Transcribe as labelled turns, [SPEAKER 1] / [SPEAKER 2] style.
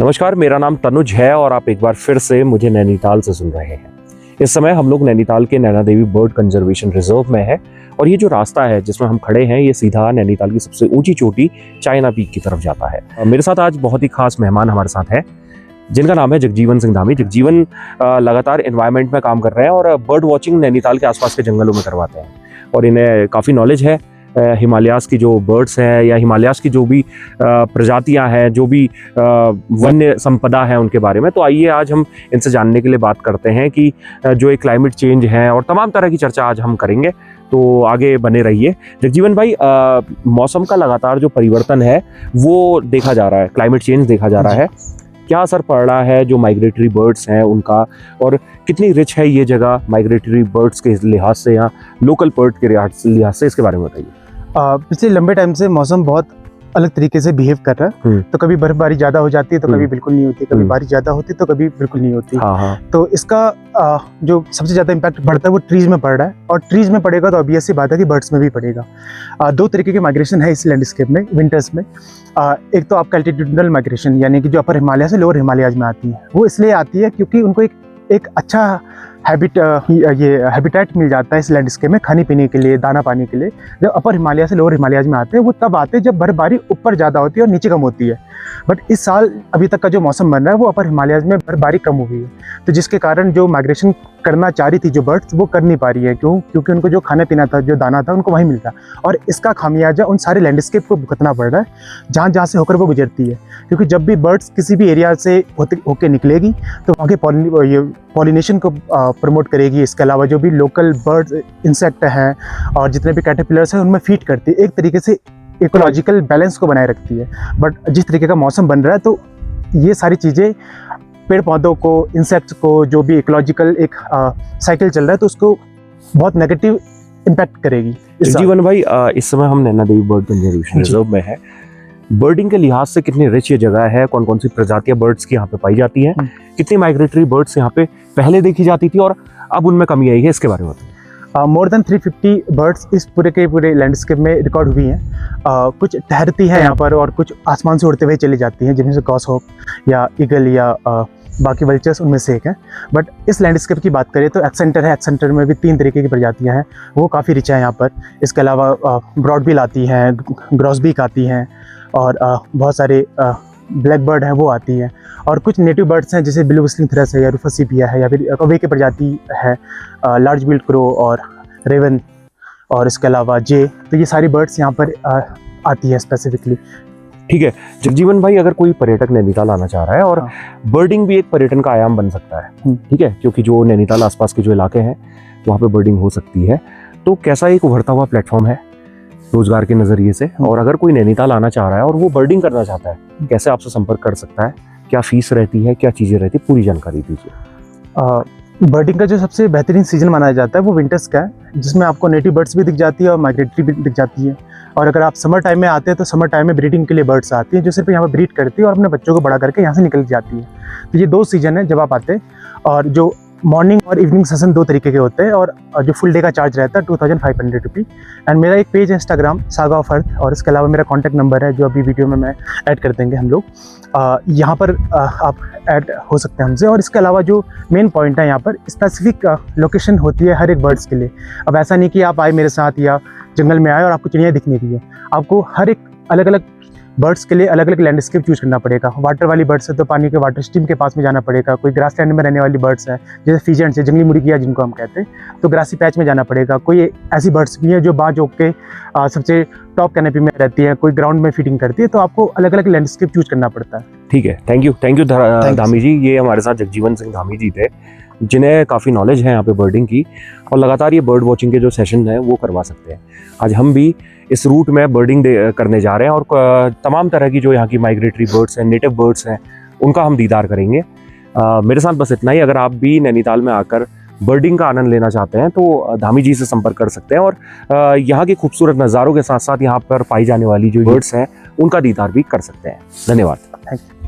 [SPEAKER 1] नमस्कार, मेरा नाम तनुज है और आप एक बार फिर से मुझे नैनीताल से सुन रहे हैं। इस समय हम लोग नैनीताल के Naina Devi bird conservation reserve में है और ये जो रास्ता है जिसमें हम खड़े हैं ये सीधा नैनीताल की सबसे ऊंची चोटी चाइना पीक की तरफ जाता है। मेरे साथ आज बहुत ही खास मेहमान हमारे साथ हैं जिनका नाम है जगजीवन सिंह धामी। जगजीवन लगातार एनवायरनमेंट में काम कर रहे हैं और बर्ड वॉचिंग नैनीताल के आसपास के जंगलों में करवाते हैं और इन्हें काफ़ी नॉलेज है हिमालयाज़ की जो बर्ड्स हैं या हिमालयाज़ की जो भी प्रजातियां हैं, जो भी वन्य संपदा है उनके बारे में। तो आइए आज हम इनसे जानने के लिए बात करते हैं कि जो एक क्लाइमेट चेंज है और तमाम तरह की चर्चा आज हम करेंगे, तो आगे बने रहिए। जगजीवन भाई, मौसम का लगातार जो परिवर्तन है वो देखा जा रहा है, क्लाइमेट चेंज देखा जा रहा है, क्या असर पड़ रहा है जो माइग्रेटरी बर्ड्स हैं उनका, और कितनी रिच है ये जगह माइग्रेटरी बर्ड्स के लिहाज से या लोकल बर्ड के लिहाज से, इसके बारे में बताइए।
[SPEAKER 2] पिछले लंबे टाइम से मौसम बहुत अलग तरीके से बिहेव कर रहा है। तो कभी बर्फबारी ज़्यादा हो जाती है तो कभी बिल्कुल नहीं होती, कभी बारिश ज़्यादा होती है तो कभी बिल्कुल नहीं होती। तो इसका जो सबसे ज़्यादा इम्पैक्ट पड़ता है वो ट्रीज़ में पड़ रहा है, और ट्रीज़ में पड़ेगा तो ऑब्वियस सी बात है कि बर्ड्स में भी पड़ेगा। दो तरीके की माइग्रेशन है इस लैंडस्केप में विंटर्स में। एक तो आपका एल्टीट्यूडनल माइग्रेशन, यानी कि जो अपर हिमालय से लोअर हिमालयाज में आती है, वो इसलिए आती है क्योंकि उनको एक अच्छा हैबिटेट मिल जाता है इस लैंडस्केप में खाने पीने के लिए, दाना पानी के लिए। जब अपर हिमालय से लोअर हिमालयाज में आते हैं वो तब आते हैं जब बर्फबारी ऊपर ज़्यादा होती है और नीचे कम होती है। बट इस साल अभी तक का जो मौसम बन रहा है वो अपर हिमालयाज में बर्फबारी कम हो गई है, तो जिसके कारण जो माइग्रेशन करना चाह रही थी जो बर्ड्स वो कर नहीं पा रही है। क्यों? क्योंकि उनको जो खाना पीना था, जो दाना था, उनको वहीं मिलता है, और इसका खामियाजा उन सारे लैंडस्केप को भुगतना पड़ रहा है जहाँ जहाँ से होकर वो गुजरती है। क्योंकि जब भी बर्ड्स किसी भी एरिया से होके निकलेगी तो वहाँ के पॉलिनेशन को प्रमोट करेगी। इसके अलावा जो भी लोकल बर्ड्स, इंसेक्ट हैं और जितने भी कैटरपिलर्स हैं उनमें फीड करती है, एक तरीके से इकोलॉजिकल बैलेंस को बनाए रखती है। बट जिस तरीके का मौसम बन रहा है तो ये सारी चीज़ें पेड़ पौधों को, इंसेक्ट्स को, जो भी इकोलॉजिकल एक साइकिल चल रहा है तो उसको बहुत नेगेटिव इम्पैक्ट करेगी।
[SPEAKER 1] जीवन भाई, इस समय हम Naina Devi bird conservation reserve में है। बर्डिंग के लिहाज से कितनी रिच ये जगह है, कौन कौन सी प्रजातियां बर्ड्स की यहाँ पे पाई जाती हैं, कितनी माइग्रेटरी बर्ड्स यहाँ पे पहले देखी जाती थी और अब उनमें कमी आई है, इसके बारे में बताइए।
[SPEAKER 2] मोर देन 350 बर्ड्स इस पूरे के पूरे लैंडस्केप में रिकॉर्ड हुई हैं। कुछ ठहरती हैं यहाँ पर और कुछ आसमान से उड़ते हुए चली जाती हैं, जिनमें से गॉसहॉक या ईगल या बाकी वल्चर्स उनमें से एक है। बट इस लैंडस्केप की बात करें तो एक्सेंटर है, एक्सेंटर में भी 3 तरीके की प्रजातियां हैं, वो काफ़ी रिच है यहाँ पर। इसके अलावा ब्रॉडबिल आती हैं, ग्रॉसबीक आती हैं, और बहुत सारे ब्लैक बर्ड हैं वो आती हैं, और कुछ नेटिव बर्ड्स हैं जैसे ब्लू व्हिस्लिंग थ्रश है या रूफस सिपिया है, या फिर कौवे की प्रजाति है, लार्ज बिल्ड क्रो और रेवन, और इसके अलावा जे। तो ये सारी बर्ड्स यहाँ पर आती है स्पेसिफिकली।
[SPEAKER 1] ठीक है जगजीवन भाई, अगर कोई पर्यटक नैनीताल आना चाह रहा है, और बर्डिंग भी एक पर्यटन का आयाम बन सकता है, ठीक है, क्योंकि जो नैनीताल आसपास के जो इलाके हैं वहाँ पे बर्डिंग हो सकती है, तो कैसा एक उभरता हुआ प्लेटफॉर्म है रोजगार के नज़रिए से? और अगर कोई नैनीताल आना चाह रहा है और वो बर्डिंग करना चाहता है, कैसे आपसे संपर्क कर सकता है, क्या फीस रहती है, क्या चीज़ें रहती है, पूरी जानकारी दीजिए।
[SPEAKER 2] बर्डिंग का जो सबसे बेहतरीन सीजन माना जाता है वो विंटर्स का है, जिसमें आपको नेटिव बर्ड्स भी दिख जाती है और माइग्रेटरी भी दिख जाती है। और अगर आप समर टाइम में आते हैं तो समर टाइम में ब्रीडिंग के लिए बर्ड्स आती हैं जो सिर्फ यहाँ पर ब्रीड करती है और अपने बच्चों को बड़ा करके यहाँ से निकल जाती है। तो ये 2 सीजन है जब आप आते हैं, और जो मॉर्निंग और इवनिंग सेशन 2 तरीके के होते हैं, और जो फुल डे का चार्ज रहता है 2500 रुपी। एंड मेरा एक पेज है इंस्टाग्राम, सागा ऑफ अर्थ, और इसके अलावा मेरा कॉन्टैक्ट नंबर है जो अभी वीडियो में मैं ऐड कर देंगे हम लोग। यहाँ पर आप ऐड हो सकते हैं हमसे। और इसके अलावा जो मेन पॉइंट है, यहाँ पर स्पेसिफिक लोकेशन होती है हर एक बर्ड्स के लिए। अब ऐसा नहीं कि आप आए मेरे साथ या जंगल में आए और आपको चिड़िया दिखने दी है, आपको हर एक अलग अलग बर्ड्स के लिए अलग अलग लैंडस्केप चूज करना पड़ेगा। वाटर वाली बर्ड्स है तो पानी के वाटर स्ट्रीम के पास में जाना पड़ेगा। कोई ग्रास लैंड में रहने वाली बर्ड्स है जैसे फीजेंट्स है, जंगली मुर्गियाँ जिनको हम कहते हैं, तो ग्रासी पैच में जाना पड़ेगा। कोई ऐसी बर्ड्स भी हैं जो बाँझ ओक के सबसे टॉप कैनोपी में रहती है, कोई ग्राउंड में फीडिंग करती है, तो आपको अलग अलग लैंडस्केप चूज करना पड़ता है।
[SPEAKER 1] ठीक है, थैंक यू धामी जी। ये हमारे साथ जगजीवन सिंह धामी जी थे जिन्हें काफ़ी नॉलेज है यहाँ पे बर्डिंग की, और लगातार ये बर्ड वॉचिंग के जो सेशन हैं वो करवा सकते हैं। आज हम भी इस रूट में बर्डिंग करने जा रहे हैं और तमाम तरह की जो यहाँ की माइग्रेटरी बर्ड्स हैं, नेटिव बर्ड्स हैं, उनका हम दीदार करेंगे। मेरे साथ बस इतना ही। अगर आप भी नैनीताल में आकर बर्डिंग का आनंद लेना चाहते हैं तो धामी जी से संपर्क कर सकते हैं, और यहाँ के खूबसूरत नज़ारों के साथ साथ यहाँ पर पाई जाने वाली जो बर्ड्स हैं उनका दीदार भी कर सकते हैं। धन्यवाद।
[SPEAKER 2] Thank you.